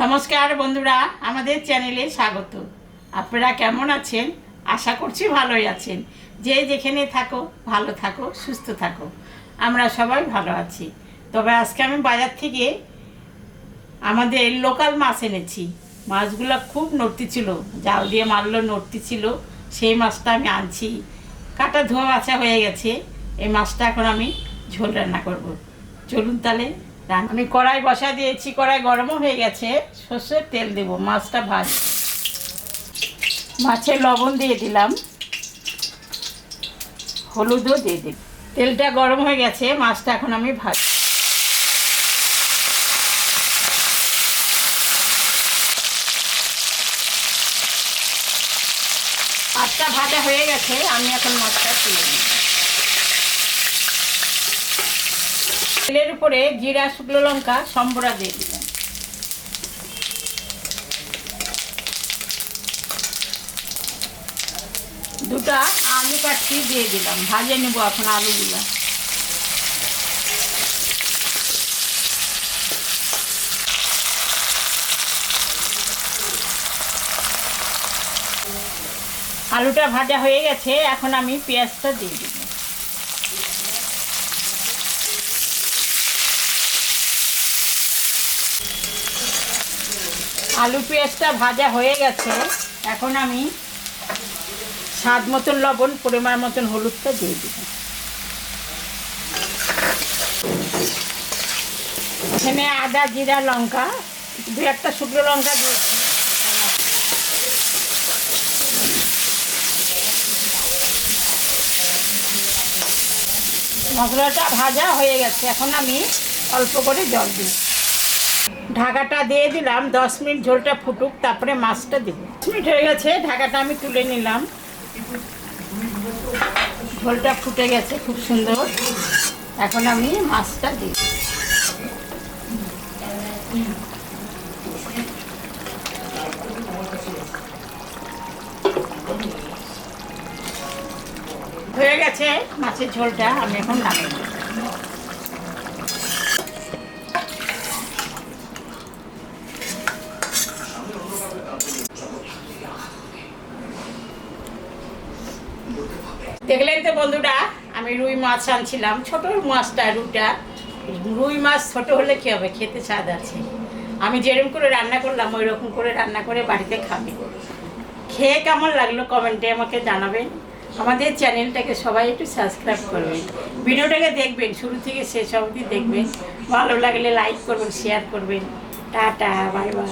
নমস্কার বন্ধুরা, আমাদের চ্যানেলে স্বাগত। আপনারা কেমন আছেন? আশা করছি ভালোই আছেন। যে যেখানে থাকো ভালো থাকো, সুস্থ থাকো। আমরা সবাই ভালো আছি। তবে আজকে আমি বাজার থেকে আমাদের লোকাল মাছ এনেছি। মাছগুলো খুব নড়তি ছিল, জাল দিয়ে মারলো নড়তি ছিল। সেই মাছটা আমি আনছি, কাটা ধোয়া বাছা হয়ে গেছে। এই মাছটা এখন আমি ঝোল রান্না করব। চলুন তাহলে আমি কড়াই বসা দিয়েছি, কড়াই গরমও হয়ে গেছে। সর্ষের তেল দেব, মাছটা ভাজ। মাছে লবণ দিয়ে দিলাম, হলুদও দিয়ে দিই। তেলটা গরম হয়ে গেছে, মাছটা এখন আমি ভাজ। মাছটা ভাজা হয়ে গেছে, আমি এখন মাছটা তুলে নিই। তেলের উপরে জিরা, শুকনো লঙ্কা, সম্বরা দিয়ে দিলাম। দুটা আলু কাটছি দিয়ে দিলাম, ভাজে নেব এখন আলুগুলা। আলুটা ভাজা হয়ে গেছে, এখন আমি পেঁয়াজটা দিয়ে দিব। আলু পেঁয়াজটা ভাজা হয়ে গেছে, এখন আমি স্বাদ মতন লবণ, পরিমাণ মতন হলুদটা দিয়ে দিব। এখানে আদা, জিরা, লঙ্কা, দু একটা শুকনো লঙ্কা দিয়েছি। মশলাটা ভাজা হয়ে গেছে, এখন আমি অল্প করে জল দিই। ঢাকাটা দিয়ে দিলাম, 10 মিনিট ঝোলটা ফুটুক, তারপরে মাছটা দেব। 10 মিনিট হয়ে গেছে, ঢাকাটা আমি তুলে নিলাম। ঝোলটা ফুটে গেছে খুব সুন্দর, এখন আমি মাছটা দিই। হয়ে গেছে মাছের ঝোলটা, আমি এখন নামিয়ে দেব। দেখলেন তো বন্ধুরা, আমি রুই মাছ আনছিলাম, ছোট মাছটা, রুই মাছ ছোট হলে কী হবে, খেতে স্বাদ আছে। আমি যেরকম করে রান্না করলাম ওই রকম করে রান্না করে বাড়িতে খাবে। খেয়ে কেমন লাগলো কমেন্টে আমাকে জানাবেন। আমাদের চ্যানেলটাকে সবাই একটু সাবস্ক্রাইব করবেন, ভিডিওটাকে দেখবেন, শুরু থেকে শেষ অবধি দেখবেন। ভালো লাগলে লাইক করবেন, শেয়ার করবেন। Tata, bye bye.